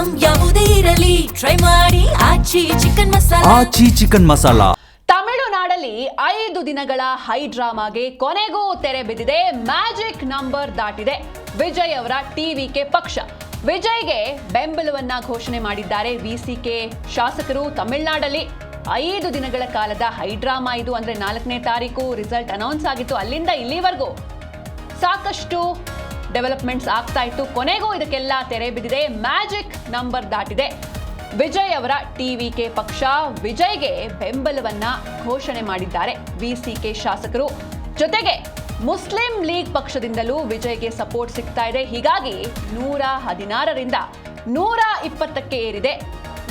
Item ಯಾವುದೇ ಇರಲಿ try ಮಾಡಿ ಆಚಿ ಚಿಕನ್ ಮಸಾಲಾ. ತಮಿಳುನಾಡಲ್ಲಿ 5 ದಿನಗಳ ಹೈ ಡ್ರಾಮಾಗೆ ಕೊನೆಗೂ ತೆರೆ ಬಿದ್ದಿದೆ. ಮ್ಯಾಜಿಕ್ ನಂಬರ್ ದಾಟಿದೆ ವಿಜಯ್ ಅವರ ಟಿವಿಕೆ ಪಕ್ಷ. ವಿಜಯ್ಗೆ ಬೆಂಬಲವನ್ನ ಘೋಷಣೆ ಮಾಡಿದ್ದಾರೆ ವಿಸಿಕೆ ಶಾಸಕರು. ತಮಿಳುನಾಡಲ್ಲಿ 5 ದಿನಗಳ ಕಾಲದ ಹೈ ಡ್ರಾಮಾ ಇದು. ಅಂದ್ರೆ 4ನೇ ತಾರೀಕು ರಿಸಲ್ಟ್ ಅನೌನ್ಸ್ ಆಗಿತ್ತು. ಅಲ್ಲಿಂದ ಇಲ್ಲಿವರೆಗೂ ಸಾಕಷ್ಟು ಡೆವಲಪ್ಮೆಂಟ್ಸ್ ಆಗ್ತಾ ಇತ್ತು. ಕೊನೆಗೂ ಇದಕ್ಕೆಲ್ಲ ತೆರೆ ಬಿದ್ದಿದೆ. ಮ್ಯಾಜಿಕ್ ನಂಬರ್ ದಾಟಿದೆ ವಿಜಯ್ ಅವರ ಟಿವಿಕೆ ಪಕ್ಷ. ವಿಜಯ್ಗೆ ಬೆಂಬಲವನ್ನ ಘೋಷಣೆ ಮಾಡಿದ್ದಾರೆ ವಿಸಿಕೆ ಶಾಸಕರು. ಜೊತೆಗೆ ಮುಸ್ಲಿಂ ಲೀಗ್ ಪಕ್ಷದಿಂದಲೂ ವಿಜಯ್ಗೆ ಸಪೋರ್ಟ್ ಸಿಗ್ತಾ ಇದೆ. ಹೀಗಾಗಿ 116ರಿಂದ 120ಕ್ಕೆ ಏರಿದೆ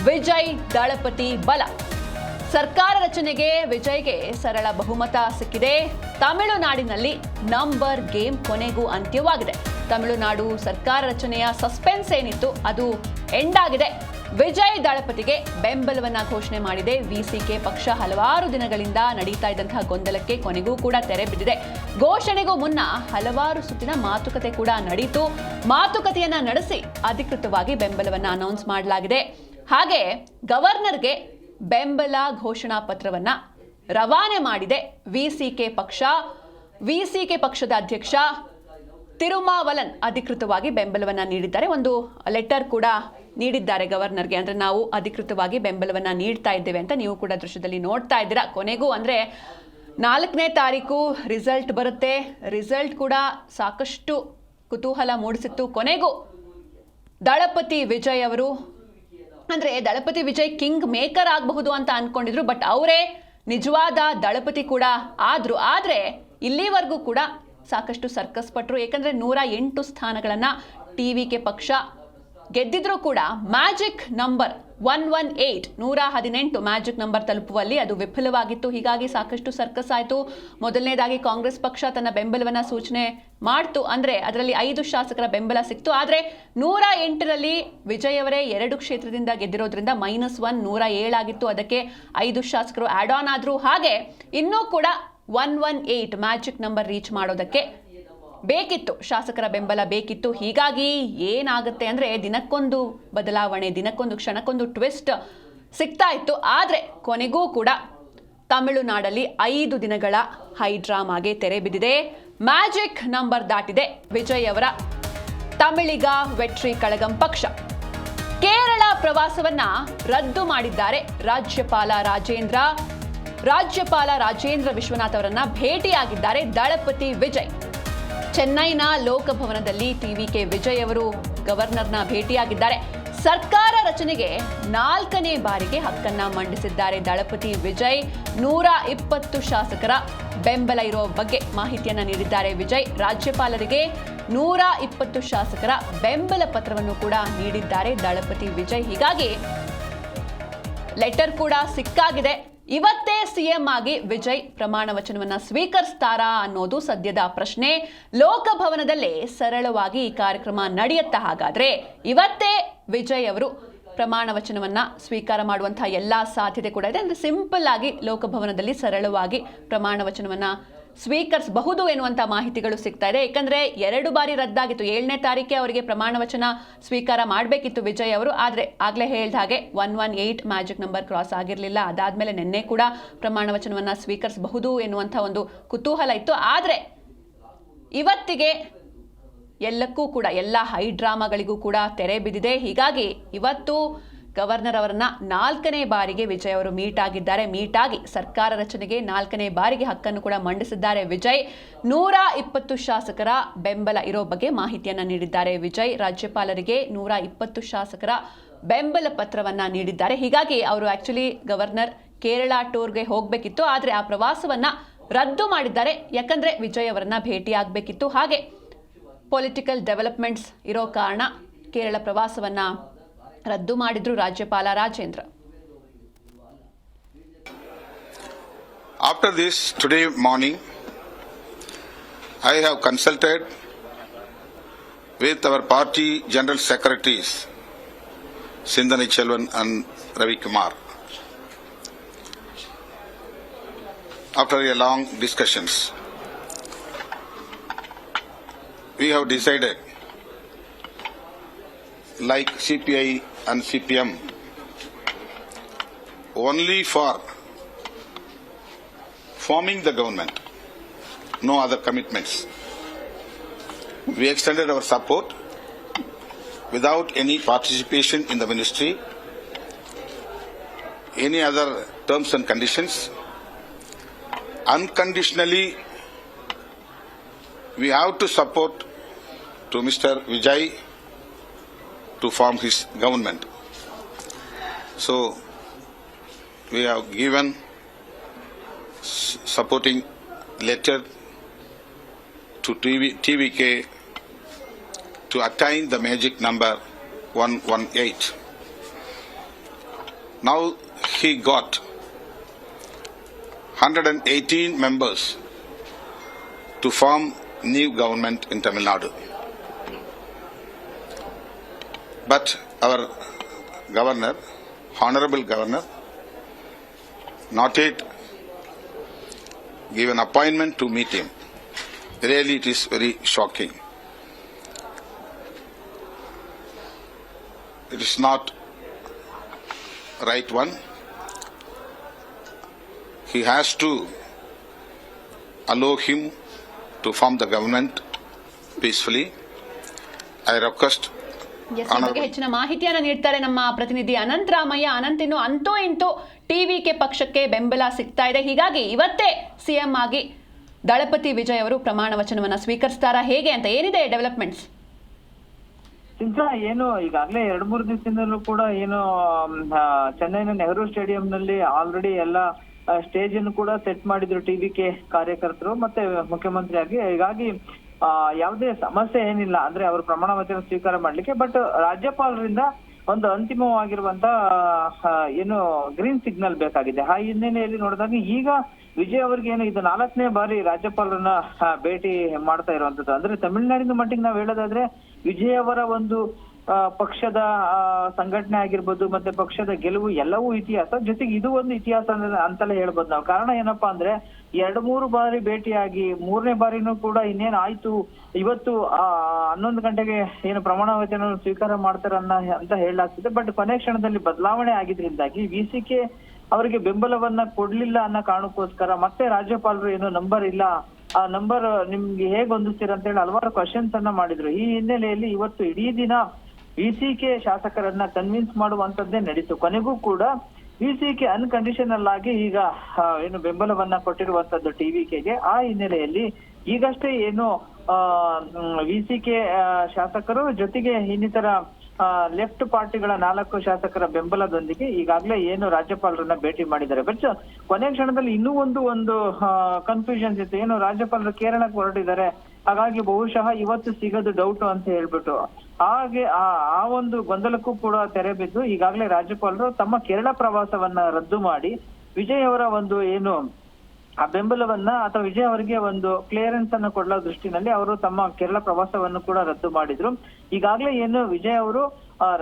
ವಿಜಯ್ ದಳಪತಿ ಬಲ. ಸರ್ಕಾರ ರಚನೆಗೆ ವಿಜಯ್ಗೆ ಸರಳ ಬಹುಮತ ಸಿಕ್ಕಿದೆ. ತಮಿಳುನಾಡಿನಲ್ಲಿ ನಂಬರ್ ಗೇಮ್ ಕೊನೆಗೂ ಅಂತ್ಯವಾಗಿದೆ. ತಮಿಳುನಾಡು ಸರ್ಕಾರ ರಚನೆಯ ಸಸ್ಪೆನ್ಸ್ ಏನಿತ್ತು ಅದು ಎಂಡ್ ಆಗಿದೆ. ವಿಜಯ್ ದಳಪತಿಗೆ ಬೆಂಬಲವನ್ನ ಘೋಷಣೆ ಮಾಡಿದೆ ವಿಸಿಕೆ ಪಕ್ಷ. ಹಲವಾರು ದಿನಗಳಿಂದ ನಡೀತಾ ಇದ್ದಂತಹ ಗೊಂದಲಕ್ಕೆ ಕೊನೆಗೂ ಕೂಡ ತೆರೆ ಬಿದ್ದಿದೆ. ಘೋಷಣೆಗೂ ಮುನ್ನ ಹಲವಾರು ಸುತ್ತಿನ ಮಾತುಕತೆ ಕೂಡ ನಡೀತು. ಮಾತುಕತೆಯನ್ನ ನಡೆಸಿ ಅಧಿಕೃತವಾಗಿ ಬೆಂಬಲವನ್ನ ಅನೌನ್ಸ್ ಮಾಡಲಾಗಿದೆ. ಹಾಗೆ ಗವರ್ನರ್ಗೆ ಬೆಂಬಲ ಘೋಷಣಾ ಪತ್ರವನ್ನ ರವಾನೆ ಮಾಡಿದೆ ವಿಸಿಕೆ ಪಕ್ಷ. ವಿಸಿಕೆ ಪಕ್ಷದ ಅಧ್ಯಕ್ಷ ತಿರುಮಾವಲನ್ ಅಧಿಕೃತವಾಗಿ ಬೆಂಬಲವನ್ನ ನೀಡಿದ್ದಾರೆ. ಒಂದು ಲೆಟರ್ ಕೂಡ ನೀಡಿದ್ದಾರೆ ಗವರ್ನರ್ಗೆ. ಅಂದ್ರೆ ನಾವು ಅಧಿಕೃತವಾಗಿ ಬೆಂಬಲವನ್ನ ನೀಡ್ತಾ ಇದ್ದೇವೆ ಅಂತ ನೀವು ಕೂಡ ದೃಶ್ಯದಲ್ಲಿ ನೋಡ್ತಾ ಇದ್ದೀರಾ. ಕೊನೆಗೂ ಅಂದ್ರೆ 4ನೇ ತಾರೀಕು ರಿಸಲ್ಟ್ ಬರುತ್ತೆ. ರಿಸಲ್ಟ್ ಕೂಡ ಸಾಕಷ್ಟು ಕುತೂಹಲ ಮೂಡಿಸಿತ್ತು. ಕೊನೆಗೂ ದಳಪತಿ ವಿಜಯ್ ಅವರು ಅಂದ್ರೆ ದಳಪತಿ ವಿಜಯ್ ಕಿಂಗ್ ಮೇಕರ್ ಆಗಬಹುದು ಅಂತ ಅನ್ಕೊಂಡಿದ್ರು. ಬಟ್ ಅವರೇ ನಿಜವಾದ ದಳಪತಿ ಕೂಡ ಆದ್ರು. ಆದ್ರೆ ಇಲ್ಲಿವರೆಗೂ ಕೂಡ ಸಾಕಷ್ಟು ಸರ್ಕಸ್ ಪಟ್ರು. ಯಾಕಂದ್ರೆ 108 ಸ್ಥಾನಗಳನ್ನ ಟಿವಿಕೆ ಪಕ್ಷ ಗೆದ್ದಿದ್ರು ಕೂಡ ಮ್ಯಾಜಿಕ್ ನಂಬರ್ 118 ಮ್ಯಾಜಿಕ್ ನಂಬರ್ ತಲುಪುವಲ್ಲಿ ಅದು ವಿಫಲವಾಗಿತ್ತು. ಹೀಗಾಗಿ ಸಾಕಷ್ಟು ಸರ್ಕಸ್ ಆಯಿತು. ಮೊದಲನೇದಾಗಿ ಕಾಂಗ್ರೆಸ್ ಪಕ್ಷ ತನ್ನ ಬೆಂಬಲವನ್ನ ಸೂಚನೆ ಮಾಡ್ತು. ಅಂದ್ರೆ ಅದರಲ್ಲಿ 5 ಶಾಸಕರ ಬೆಂಬಲ ಸಿಕ್ತು. ಆದ್ರೆ 108ರಲ್ಲಿ ವಿಜಯ್ ಅವರೇ 2 ಕ್ಷೇತ್ರದಿಂದ ಗೆದ್ದಿರೋದ್ರಿಂದ -1 107 ಆಗಿತ್ತು. ಅದಕ್ಕೆ 5 ಶಾಸಕರು ಆಡ್ ಆನ್ ಆದ್ರು. ಹಾಗೆ ಇನ್ನೂ ಕೂಡ 118 ಮ್ಯಾಜಿಕ್ ನಂಬರ್ ರೀಚ್ ಮಾಡೋದಕ್ಕೆ ಬೇಕಿತ್ತು, ಶಾಸಕರ ಬೆಂಬಲ ಬೇಕಿತ್ತು. ಹೀಗಾಗಿ ಏನಾಗುತ್ತೆ ಅಂದ್ರೆ ದಿನಕ್ಕೊಂದು ಬದಲಾವಣೆ, ದಿನಕ್ಕೊಂದು ಕ್ಷಣಕ್ಕೊಂದು ಟ್ವಿಸ್ಟ್ ಸಿಗ್ತಾ ಇತ್ತು. ಆದ್ರೆ ಕೊನೆಗೂ ಕೂಡ ತಮಿಳುನಾಡಲ್ಲಿ 5 ದಿನಗಳ ಹೈ ಡ್ರಾಮಾಗೆ ತೆರೆ ಬಿದ್ದಿದೆ. ಮ್ಯಾಜಿಕ್ ನಂಬರ್ ದಾಟಿದೆ ವಿಜಯ್ ಅವರ ತಮಿಳಿಗ ವೆಟ್ರಿ ಕಳಗಂ ಪಕ್ಷ. ಕೇರಳ ಪ್ರವಾಸವನ್ನ ರದ್ದು ಮಾಡಿದ್ದಾರೆ ರಾಜ್ಯಪಾಲ ರಾಜೇಂದ್ರ ವಿಶ್ವನಾಥ್ ಅವರನ್ನ ಭೇಟಿಯಾಗಿದ್ದಾರೆ ದಳಪತಿ ವಿಜಯ್. ಚೆನ್ನೈನ ಲೋಕಭವನದಲ್ಲಿ ಟಿವಿಕೆ ವಿಜಯ್ ಅವರು ಗವರ್ನರ್ನ ಭೇಟಿಯಾಗಿದ್ದಾರೆ. ಸರ್ಕಾರ ರಚನೆಗೆ 4ನೇ ಬಾರಿಗೆ ಹಕ್ಕನ್ನ ಮಂಡಿಸಿದ್ದಾರೆ ದಳಪತಿ ವಿಜಯ್. 120 ಶಾಸಕರ ಬೆಂಬಲ ಇರುವ ಬಗ್ಗೆ ಮಾಹಿತಿಯನ್ನ ನೀಡಿದ್ದಾರೆ ವಿಜಯ್. ರಾಜ್ಯಪಾಲರಿಗೆ 120 ಶಾಸಕರ ಬೆಂಬಲ ಪತ್ರವನ್ನು ಕೂಡ ನೀಡಿದ್ದಾರೆ ದಳಪತಿ ವಿಜಯ್. ಹೀಗಾಗಿ ಲೆಟರ್ ಕೂಡ ಸಿಕ್ಕಾಗಿದೆ. ಇವತ್ತೇ ಸಿಎಂ ಆಗಿ ವಿಜಯ್ ಪ್ರಮಾಣ ವಚನವನ್ನ ಸ್ವೀಕರಿಸ್ತಾರಾ ಅನ್ನೋದು ಸದ್ಯದ ಪ್ರಶ್ನೆ. ಲೋಕಭವನದಲ್ಲೇ ಸರಳವಾಗಿ ಈ ಕಾರ್ಯಕ್ರಮ ನಡೆಯುತ್ತಾ? ಹಾಗಾದ್ರೆ ಇವತ್ತೇ ವಿಜಯ್ ಅವರು ಪ್ರಮಾಣ ವಚನವನ್ನ ಸ್ವೀಕಾರ ಮಾಡುವಂತಹ ಎಲ್ಲಾ ಸಾಧ್ಯತೆ ಕೂಡ ಇದೆ. ಅಂದ್ರೆ ಸಿಂಪಲ್ ಆಗಿ ಲೋಕಭವನದಲ್ಲಿ ಸರಳವಾಗಿ ಪ್ರಮಾಣ ವಚನವನ್ನ ಸ್ವೀಕರಿಸಬಹುದು ಎನ್ನುವಂತ ಮಾಹಿತಿಗಳು ಸಿಗ್ತಾ ಇದೆ. ಯಾಕಂದ್ರೆ 2 ಬಾರಿ ರದ್ದಾಗಿತ್ತು. 7ನೇ ತಾರೀಕೆ ಅವರಿಗೆ ಪ್ರಮಾಣ ವಚನ ಸ್ವೀಕಾರ ಮಾಡಬೇಕಿತ್ತು ವಿಜಯ್ ಅವರು. ಆದ್ರೆ ಆಗ್ಲೇ ಹೇಳ್ದ ಹಾಗೆ 118 ಮ್ಯಾಜಿಕ್ ನಂಬರ್ ಕ್ರಾಸ್ ಆಗಿರಲಿಲ್ಲ. ಅದಾದ್ಮೇಲೆ ನಿನ್ನೆ ಕೂಡ ಪ್ರಮಾಣ ವಚನವನ್ನ ಸ್ವೀಕರಿಸಬಹುದು ಎನ್ನುವಂತ ಒಂದು ಕುತೂಹಲ ಇತ್ತು. ಆದ್ರೆ ಇವತ್ತಿಗೆ ಎಲ್ಲಕ್ಕೂ ಕೂಡ ಎಲ್ಲ ಹೈ ಡ್ರಾಮಾಗಳಿಗೂ ಕೂಡ ತೆರೆ ಬಿದ್ದಿದೆ. ಹೀಗಾಗಿ ಇವತ್ತು ಗವರ್ನರ್ ಅವರನ್ನ 4ನೇ ಬಾರಿಗೆ ವಿಜಯ್ ಅವರು ಮೀಟ್ ಆಗಿದ್ದಾರೆ. ಮೀಟ್ ಆಗಿ ಸರ್ಕಾರ ರಚನೆಗೆ 4ನೇ ಬಾರಿಗೆ ಹಕ್ಕನ್ನು ಕೂಡ ಮಂಡಿಸಿದ್ದಾರೆ ವಿಜಯ್. 120 ಶಾಸಕರ ಬೆಂಬಲ ಇರೋ ಬಗ್ಗೆ ಮಾಹಿತಿಯನ್ನ ನೀಡಿದ್ದಾರೆ ವಿಜಯ್. ರಾಜ್ಯಪಾಲರಿಗೆ 120 ಶಾಸಕರ ಬೆಂಬಲ ಪತ್ರವನ್ನ ನೀಡಿದ್ದಾರೆ. ಹೀಗಾಗಿ ಅವರು ಆಕ್ಚುಲಿ ಗವರ್ನರ್ ಕೇರಳ ಟೂರ್ಗೆ ಹೋಗಬೇಕಿತ್ತು. ಆದ್ರೆ ಆ ಪ್ರವಾಸವನ್ನ ರದ್ದು ಮಾಡಿದ್ದಾರೆ. ಯಾಕಂದ್ರೆ ವಿಜಯ್ ಅವರನ್ನ ಭೇಟಿ ಆಗಬೇಕಿತ್ತು. ಹಾಗೆ ಪೊಲಿಟಿಕಲ್ ಡೆವಲಪ್ಮೆಂಟ್ಸ್ ಇರೋ ಕಾರಣ ಕೇರಳ ಪ್ರವಾಸವನ್ನ ರದ್ದು ಮಾಡಿದ್ರು ರಾಜ್ಯಪಾಲ Rajendra. After this, today morning, I have consulted with our party general secretaries, Sindhani Chelvan and Ravi Kumar. After a long discussions, we have decided like CPI and CPM only for forming the government, no other commitments. We extended our support without any participation in the ministry, any other terms and conditions. Unconditionally, we have to support to Mr. Vijay to form his government. So, we have given supporting letter to TVK to attain the magic number 118. Now he got 118 members to form new government in Tamil Nadu. But our governor, honorable governor, not yet give an appointment to meet him. Really, it is very shocking. It is not right one. He has to allow him to form the government peacefully. I request ಈ ಬಗ್ಗೆ ಹೆಚ್ಚಿನ ಮಾಹಿತಿಯನ್ನ ನೀಡ್ತಾರೆ ನಮ್ಮ ಪ್ರತಿನಿಧಿ ಅನಂತರಾಮಯ್ಯ. ಅನಂತಿನ್ನು ಅಂತೂ ಇಂತೂ TVK ಪಕ್ಷಕ್ಕೆ ಬೆಂಬಲ ಸಿಗ್ತಾ ಇದೆ. ಹೀಗಾಗಿ ಇವತ್ತೇ ಸಿಎಂ ಆಗಿ ದಳಪತಿ ವಿಜಯ್ ಅವರು ಪ್ರಮಾಣ ವಚನವನ್ನ ಸ್ವೀಕರಿಸ್ತಾರಾ, ಹೇಗೆ ಅಂತ ಏನಿದೆ ಡೆವಲಪ್ಮೆಂಟ್ಸ್? ಏನು ಈಗಾಗಲೇ 2-3 ದಿವಸದಿಂದಲೂ ಕೂಡ ಏನು ಚೆನ್ನೈನ ನೆಹರು ಸ್ಟೇಡಿಯಂನಲ್ಲಿ ಆಲ್ರೆಡಿ ಎಲ್ಲ ಸ್ಟೇಜ್ ಅನ್ನು ಕೂಡ ಸೆಟ್ ಮಾಡಿದ್ರು ಟಿವಿಕೆ ಕಾರ್ಯಕರ್ತರು ಮತ್ತೆ ಮುಖ್ಯಮಂತ್ರಿ ಆಗಿ. ಹೀಗಾಗಿ ಯಾವುದೇ ಸಮಸ್ಯೆ ಏನಿಲ್ಲ, ಅಂದ್ರೆ ಅವರು ಪ್ರಮಾಣ ವಚನ ಸ್ವೀಕಾರ ಮಾಡ್ಲಿಕ್ಕೆ. ಬಟ್ ರಾಜ್ಯಪಾಲರಿಂದ ಒಂದು ಅಂತಿಮವಾಗಿರುವಂತ ಏನು ಗ್ರೀನ್ ಸಿಗ್ನಲ್ ಬೇಕಾಗಿದೆ. ಆ ಹಿನ್ನೆಲೆಯಲ್ಲಿ ನೋಡಿದಾಗ ಈಗ ವಿಜಯ್ ಅವರಿಗೆ ಏನು ಇದು 4ನೇ ಬಾರಿ ರಾಜ್ಯಪಾಲರನ್ನ ಭೇಟಿ ಮಾಡ್ತಾ ಇರುವಂತದ್ದು. ಅಂದ್ರೆ ತಮಿಳುನಾಡಿನ ಮಟ್ಟಿಗೆ ನಾವ್ ಹೇಳೋದಾದ್ರೆ ವಿಜಯ್ ಅವರ ಒಂದು ಪಕ್ಷದ ಸಂಘಟನೆ ಆಗಿರ್ಬೋದು ಮತ್ತೆ ಪಕ್ಷದ ಗೆಲುವು ಎಲ್ಲವೂ ಇತಿಹಾಸ, ಜೊತೆಗೆ ಇದು ಒಂದು ಇತಿಹಾಸ ಅಂತಲೇ ಹೇಳ್ಬೋದು ನಾವು. ಕಾರಣ ಏನಪ್ಪಾ ಅಂದ್ರೆ 2-3 ಬಾರಿ ಭೇಟಿಯಾಗಿ 3ನೇ ಬಾರಿನೂ ಕೂಡ ಇನ್ನೇನ್ ಆಯ್ತು, ಇವತ್ತು 11 ಗಂಟೆಗೆ ಏನು ಪ್ರಮಾಣ ವಚನ ಸ್ವೀಕಾರ ಮಾಡ್ತಾರ ಅಂತ ಹೇಳಲಾಗ್ತಿದೆ. ಬಟ್ ಕೊನೆ ಕ್ಷಣದಲ್ಲಿ ಬದಲಾವಣೆ ಆಗಿದ್ರಿಂದಾಗಿ ವಿಸಿಕೆ ಅವರಿಗೆ ಬೆಂಬಲವನ್ನ ಕೊಡ್ಲಿಲ್ಲ ಅನ್ನೋ ಕಾರಣಕ್ಕೋಸ್ಕರ ಮತ್ತೆ ರಾಜ್ಯಪಾಲರು ಏನು ನಂಬರ್ ಇಲ್ಲ, ಆ ನಂಬರ್ ನಿಮ್ಗೆ ಹೇಗ್ ಹೊಂದಿಸ್ತೀರ ಅಂತ ಹೇಳಿ ಹಲವಾರು ಕ್ವಶನ್ಸ್ ಅನ್ನ ಮಾಡಿದ್ರು. ಈ ಹಿನ್ನೆಲೆಯಲ್ಲಿ ಇವತ್ತು ಇಡೀ ದಿನ ವಿಸಿಕೆ ಶಾಸಕರನ್ನ ಕನ್ವಿನ್ಸ್ ಮಾಡುವಂತದ್ದೇ ನಡೀತು. ಕೊನೆಗೂ ಕೂಡ ವಿಸಿಕೆ ಅನ್ಕಂಡೀಷನಲ್ ಆಗಿ ಈಗ ಏನು ಬೆಂಬಲವನ್ನ ಕೊಟ್ಟಿರುವಂತದ್ದು ಟಿವಿಕೆಗೆ. ಆ ಹಿನ್ನೆಲೆಯಲ್ಲಿ ಈಗಷ್ಟೇ ಏನು ವಿಸಿಕೆ ಶಾಸಕರು ಜೊತೆಗೆ ಇನ್ನಿತರ ಲೆಫ್ಟ್ ಪಾರ್ಟಿಗಳ 4 ಶಾಸಕರ ಬೆಂಬಲದೊಂದಿಗೆ ಈಗಾಗಲೇ ಏನು ರಾಜ್ಯಪಾಲರನ್ನ ಭೇಟಿ ಮಾಡಿದ್ದಾರೆ. ಬಟ್ ಕೊನೆ ಕ್ಷಣದಲ್ಲಿ ಇನ್ನೂ ಒಂದು ಕನ್ಫ್ಯೂಷನ್ಸ್ ಇತ್ತು. ಏನು ರಾಜ್ಯಪಾಲರು ಕೇರಳಕ್ಕೆ ಹೊರಟಿದ್ದಾರೆ, ಹಾಗಾಗಿ ಬಹುಶಃ ಇವತ್ತು ಸಿಗೋದು ಡೌಟ್ ಅಂತ ಹೇಳ್ಬಿಟ್ಟು ಹಾಗೆ ಆ ಒಂದು ಗೊಂದಲಕ್ಕೂ ಕೂಡ ತೆರೆ ಬಿದ್ದು ಈಗಾಗಲೇ ರಾಜ್ಯಪಾಲರು ತಮ್ಮ ಕೇರಳ ಪ್ರವಾಸವನ್ನ ರದ್ದು ಮಾಡಿ ವಿಜಯ್ ಅವರ ಒಂದು ಏನು ಆ ಬೆಂಬಲವನ್ನ ಅಥವಾ ವಿಜಯ್ ಅವರಿಗೆ ಒಂದು ಕ್ಲಿಯರೆನ್ಸ್ ಅನ್ನು ಕೊಡಲ ದೃಷ್ಟಿನಲ್ಲಿ ಅವರು ತಮ್ಮ ಕೇರಳ ಪ್ರವಾಸವನ್ನು ಕೂಡ ರದ್ದು ಮಾಡಿದ್ರು. ಈಗಾಗಲೇ ಏನು ವಿಜಯ್ ಅವರು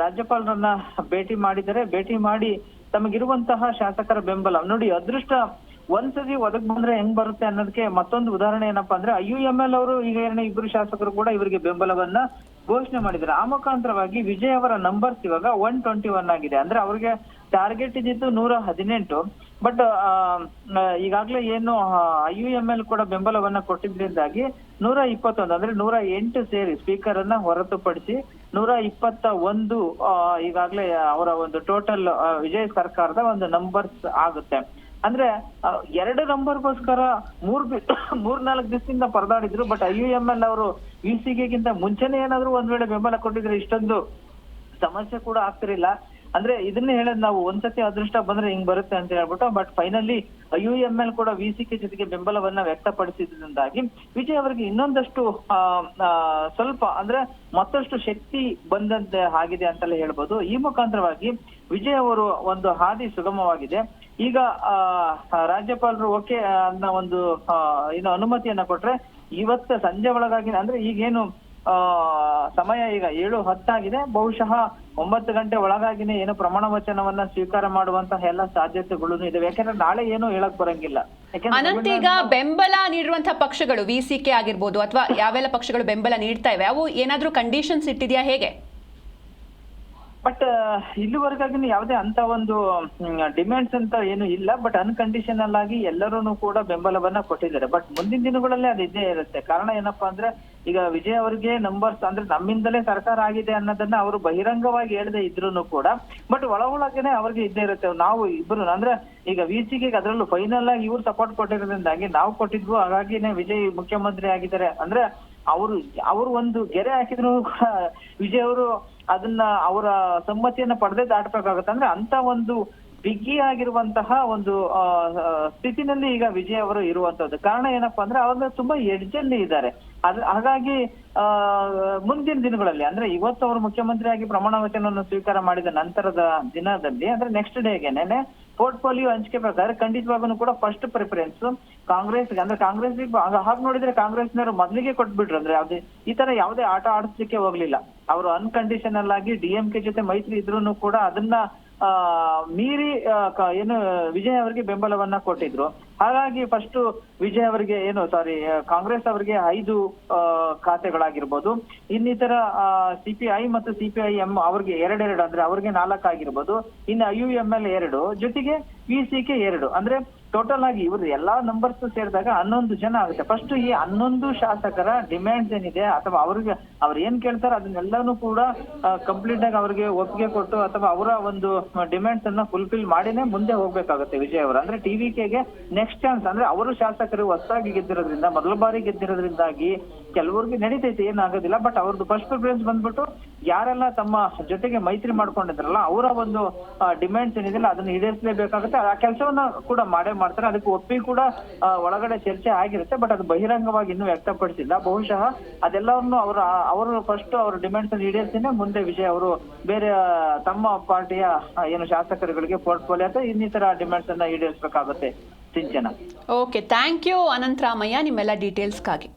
ರಾಜ್ಯಪಾಲರನ್ನ ಭೇಟಿ ಮಾಡಿದರೆ, ಭೇಟಿ ಮಾಡಿ ತಮಗಿರುವಂತಹ ಶಾಸಕರ ಬೆಂಬಲ ನೋಡಿ, ಅದೃಷ್ಟ ಒಂದ್ಸತಿ ಒದಗ್ ಬಂದ್ರೆ ಹೆಂಗ್ ಬರುತ್ತೆ ಅನ್ನೋದಕ್ಕೆ ಮತ್ತೊಂದು ಉದಾಹರಣೆ ಏನಪ್ಪಾ ಅಂದ್ರೆ IUML ಅವರು ಈಗ 2 ಶಾಸಕರು ಕೂಡ ಇವರಿಗೆ ಬೆಂಬಲವನ್ನ ಘೋಷಣೆ ಮಾಡಿದ್ದಾರೆ. ಆ ಮುಖಾಂತರವಾಗಿ ವಿಜಯ್ ಅವರ ನಂಬರ್ಸ್ ಇವಾಗ 121 ಆಗಿದೆ. ಅಂದ್ರೆ ಅವ್ರಿಗೆ ಟಾರ್ಗೆಟ್ ಇದ್ದಿದ್ದು 118. ಬಟ್ ಈಗಾಗಲೇ ಏನು IUML ಕೂಡ ಬೆಂಬಲವನ್ನ ಕೊಟ್ಟಿದ್ರಿಂದಾಗಿ 121 ಅಂದ್ರೆ 108 ಸೇರಿ ಸ್ಪೀಕರ್ ಅನ್ನ ಹೊರತುಪಡಿಸಿ 121 ಈಗಾಗಲೇ ಅವರ ಒಂದು ಟೋಟಲ್ ವಿಜಯ್ ಸರ್ಕಾರದ ಒಂದು ನಂಬರ್ಸ್ ಆಗುತ್ತೆ. ಅಂದ್ರೆ 2 ನಂಬರ್ಗೋಸ್ಕರ 3-4 ದಿವಸದಿಂದ ಪರದಾಡಿದ್ರು. ಬಟ್ IUML ಅವರು ವಿಸಿಗೆಗಿಂತ ಮುಂಚೆನೆ ಏನಾದ್ರು ಒಂದ್ ವೇಳೆ ಬೆಂಬಲ ಕೊಟ್ಟಿದ್ರೆ ಇಷ್ಟೊಂದು ಸಮಸ್ಯೆ ಕೂಡ ಆಗ್ತಿರ್ಲಿಲ್ಲ. ಅಂದ್ರೆ ಇದನ್ನೇ ಹೇಳೋದು ನಾವು, ಒಂದ್ಸತಿ ಅದೃಷ್ಟ ಬಂದ್ರೆ ಹಿಂಗ್ ಬರುತ್ತೆ ಅಂತ ಹೇಳ್ಬಿಟ್ಟು. ಬಟ್ ಫೈನಲಿ IUML ಕೂಡ ವಿಸಿಕೆ ಜೊತೆಗೆ ಬೆಂಬಲವನ್ನ ವ್ಯಕ್ತಪಡಿಸಿದ್ರಿಂದಾಗಿ ವಿಜಯ್ ಅವರಿಗೆ ಇನ್ನೊಂದಷ್ಟು ಸ್ವಲ್ಪ ಅಂದ್ರೆ ಮತ್ತಷ್ಟು ಶಕ್ತಿ ಬಂದಂತೆ ಆಗಿದೆ ಅಂತಲೇ ಹೇಳ್ಬೋದು. ಈ ಮುಖಾಂತರವಾಗಿ ವಿಜಯ್ ಅವರು ಒಂದು ಹಾದಿ ಸುಗಮವಾಗಿದೆ. ಈಗ ರಾಜ್ಯಪಾಲರು ಓಕೆ ಅನ್ನೋ ಒಂದು ಏನು ಅನುಮತಿಯನ್ನ ಕೊಟ್ರೆ ಇವತ್ತು ಸಂಜೆ ಒಳಗಾಗಿ, ಅಂದ್ರೆ ಈಗೇನು ಸಮಯ ಈಗ 7:10 ಆಗಿದೆ, ಬಹುಶಃ 9 ಗಂಟೆ ಒಳಗಾಗಿನೇ ಏನು ಪ್ರಮಾಣ ವಚನವನ್ನ ಸ್ವೀಕಾರ ಮಾಡುವಂತಹ ಎಲ್ಲ ಸಾಧ್ಯತೆಗಳು ಇದೆ. ಯಾಕಂದ್ರೆ ನಾಳೆ ಏನು ಹೇಳಕ್ ಬರಂಗಿಲ್ಲ. ಅನಂತ್, ಈಗ ಬೆಂಬಲ ನೀಡಿರುವಂತಹ ಪಕ್ಷಗಳು ವಿಸಿಕೆ ಆಗಿರ್ಬೋದು ಅಥವಾ ಯಾವೆಲ್ಲ ಪಕ್ಷಗಳು ಬೆಂಬಲ ನೀಡ್ತಾ ಇವೆ, ಅವು ಏನಾದ್ರೂ ಕಂಡೀಷನ್ಸ್ ಇಟ್ಟಿದ್ಯಾ, ಹೇಗೆ? ಬಟ್ ಇಲ್ಲಿವರೆಗಾಗಿನ ಯಾವುದೇ ಅಂತ ಒಂದು ಡಿಮ್ಯಾಂಡ್ಸ್ ಅಂತ ಏನು ಇಲ್ಲ. ಬಟ್ ಅನ್ಕಂಡೀಷನಲ್ ಆಗಿ ಎಲ್ಲರೂ ಕೂಡ ಬೆಂಬಲವನ್ನ ಕೊಟ್ಟಿದ್ದಾರೆ. ಬಟ್ ಮುಂದಿನ ದಿನಗಳಲ್ಲಿ ಅದು ಇದ್ದೇ ಇರುತ್ತೆ. ಕಾರಣ ಏನಪ್ಪಾ ಅಂದ್ರೆ ಈಗ ವಿಜಯ್ ಅವರಿಗೆ ನಂಬರ್ಸ್ ಅಂದ್ರೆ ನಮ್ಮಿಂದಲೇ ಸರ್ಕಾರ ಆಗಿದೆ ಅನ್ನೋದನ್ನ ಅವರು ಬಹಿರಂಗವಾಗಿ ಹೇಳದೆ ಇದ್ರು ಕೂಡ ಬಟ್ ಒಳಗೇನೆ ಅವ್ರಿಗೆ ಇದ್ದೇ ಇರುತ್ತೆ. ನಾವು ಇಬ್ರು ಅಂದ್ರೆ ಈಗ ವಿಸಿಗೆ ಅದರಲ್ಲೂ ಫೈನಲ್ ಆಗಿ ಇವ್ರು ಸಪೋರ್ಟ್ ಕೊಟ್ಟಿರೋದ್ರಿಂದಾಗಿ ನಾವು ಕೊಟ್ಟಿದ್ವು, ಹಾಗಾಗಿನೇ ವಿಜಯ್ ಮುಖ್ಯಮಂತ್ರಿ ಆಗಿದ್ದಾರೆ ಅಂದ್ರೆ ಅವರು ಒಂದು ಗೆರೆ ಹಾಕಿದ್ರು ಕೂಡ ವಿಜಯ್ ಅವರು ಅದನ್ನ ಅವರ ಸಮ್ಮತಿಯನ್ನ ಪಡೆದೇ ದಾಟಬೇಕಾಗುತ್ತೆ. ಅಂದ್ರೆ ಅಂತ ಒಂದು ಬಿಗಿ ಆಗಿರುವಂತಹ ಒಂದು ಸ್ಥಿತಿನಲ್ಲಿ ಈಗ ವಿಜಯ್ ಅವರು ಇರುವಂತದ್ದು. ಕಾರಣ ಏನಪ್ಪಾ ಅಂದ್ರೆ ಅವಾಗ ತುಂಬಾ ಎಡ್ಜಲ್ಲಿ ಇದ್ದಾರೆ. ಹಾಗಾಗಿ ಮುಂದಿನ ದಿನಗಳಲ್ಲಿ ಅಂದ್ರೆ ಇವತ್ತು ಅವರು ಮುಖ್ಯಮಂತ್ರಿಯಾಗಿ ಪ್ರಮಾಣ ವಚನವನ್ನು ಸ್ವೀಕಾರ ಮಾಡಿದ ನಂತರದ ದಿನದಲ್ಲಿ ಅಂದ್ರೆ ನೆಕ್ಸ್ಟ್ ಡೇಗೆನೆ ಪೋರ್ಟ್ಫೋಲಿಯೋ ಹಂಚಿಕೆ ಪ್ರಕಾರ ಖಂಡಿತವಾಗೂ ಕೂಡ ಫಸ್ಟ್ ಪ್ರಿಫರೆನ್ಸ್ ಕಾಂಗ್ರೆಸ್ ಅಂದ್ರೆ ಕಾಂಗ್ರೆಸ್ ಹಾಗೆ ನೋಡಿದ್ರೆ ಕಾಂಗ್ರೆಸ್ನವರು ಮೊದಲಿಗೆ ಕೊಟ್ಬಿಟ್ರು. ಅಂದ್ರೆ ಈ ತರ ಯಾವುದೇ ಆಟ ಆಡಿಸ್ಲಿಕ್ಕೆ ಹೋಗ್ಲಿಲ್ಲ. ಅವರು ಅನ್ಕಂಡೀಷನಲ್ ಆಗಿ DMK ಜೊತೆ ಮೈತ್ರಿ ಇದ್ರೂ ಕೂಡ ಅದನ್ನ ಮೀರಿ ಏನು ವಿಜಯ್ ಅವರಿಗೆ ಬೆಂಬಲವನ್ನ ಕೊಟ್ಟಿದ್ರು. ಹಾಗಾಗಿ ಫಸ್ಟ್ ವಿಜಯ್ ಅವರಿಗೆ ಕಾಂಗ್ರೆಸ್ ಅವರಿಗೆ 5 ಖಾತೆಗಳಾಗಿರ್ಬೋದು, ಇನ್ನಿತರ CPI ಮತ್ತು CPIM ಅವ್ರಿಗೆ 2 ಅಂದ್ರೆ ಅವ್ರಿಗೆ 4 ಆಗಿರ್ಬೋದು, ಇನ್ನು IUML 2 ಜೊತೆಗೆ VCK 2 ಅಂದ್ರೆ ಟೋಟಲ್ ಆಗಿ ಇವರು ಎಲ್ಲಾ ನಂಬರ್ಸ್ ಸೇರಿದಾಗ 11 ಜನ ಆಗುತ್ತೆ. ಫಸ್ಟ್ ಈ 11 ಶಾಸಕರ ಡಿಮ್ಯಾಂಡ್ಸ್ ಏನಿದೆ ಅಥವಾ ಅವ್ರು ಏನ್ ಕೇಳ್ತಾರೆ ಅದನ್ನೆಲ್ಲಾನು ಕೂಡ ಕಂಪ್ಲೀಟ್ ಆಗಿ ಅವ್ರಿಗೆ ಒಪ್ಪಿಗೆ ಕೊಟ್ಟು ಅಥವಾ ಅವರ ಒಂದು ಡಿಮ್ಯಾಂಡ್ಸ್ ಅನ್ನ ಫುಲ್ಫಿಲ್ ಮಾಡಿನೇ ಮುಂದೆ ಹೋಗ್ಬೇಕಾಗುತ್ತೆ ವಿಜಯ್ ಅವರು. ಅಂದ್ರೆ TVKಗೆ ನೆಕ್ಸ್ಟ್ ಚಾನ್ಸ್ ಅಂದ್ರೆ ಅವರು ಶಾಸಕರು ಹೊಸದಾಗಿ ಗೆದ್ದಿರೋದ್ರಿಂದ ಮೊದಲ ಬಾರಿ ಗೆದ್ದಿರೋದ್ರಿಂದಾಗಿ ಕೆಲವರಿಗೆ ನಡೀತೈತೆ ಏನಾಗೋದಿಲ್ಲ. ಬಟ್ ಅವ್ರದ್ದು ಫಸ್ಟ್ ಪ್ರಿಫರೆನ್ಸ್ ಬಂದ್ಬಿಟ್ಟು ಯಾರೆಲ್ಲ ತಮ್ಮ ಜೊತೆಗೆ ಮೈತ್ರಿ ಮಾಡ್ಕೊಂಡಿದ್ರಲ್ಲ ಅವರ ಒಂದು ಡಿಮ್ಯಾಂಡ್ಸ್ ಏನಿದೆ ಅದನ್ನ ಈಡೇರಿಸಲೇಬೇಕಾಗುತ್ತೆ. ಆ ಕೆಲಸವನ್ನ ಕೂಡ ಮಾಡೇ ಮಾಡ್ತಾರೆ. ಅದಕ್ಕೆ ಒಪ್ಪಿ ಕೂಡ ಒಳಗಡೆ ಚರ್ಚೆ ಆಗಿರುತ್ತೆ. ಬಟ್ ಅದು ಬಹಿರಂಗವಾಗಿ ಇನ್ನೂ ವ್ಯಕ್ತಪಡಿಸಿಲ್ಲ. ಬಹುಶಃ ಅದೆಲ್ಲವನ್ನು ಅವರು ಫಸ್ಟ್ ಅವ್ರ ಡಿಮ್ಯಾಂಡ್ಸ್ ಅನ್ನು ಈಡೇರಿಸಿನೇ ಮುಂದೆ ವಿಜಯ್ ಅವರು ಬೇರೆ ತಮ್ಮ ಪಾರ್ಟಿಯ ಏನು ಶಾಸಕರುಗಳಿಗೆ ಪೋರ್ಟ್ಫೋಲಿಯೋ ಅಥವಾ ಇನ್ನಿತರ ಡಿಮ್ಯಾಂಡ್ಸ್ ಅನ್ನ ಈಡೇರಿಸಬೇಕಾಗುತ್ತೆ. ಸಿಂಚನ. ಓಕೆ, ಥ್ಯಾಂಕ್ ಯು ಅನಂತರಾಮಯ್ಯ ನಿಮ್ಮೆಲ್ಲ ಡೀಟೇಲ್ಸ್ಗಾಗಿ.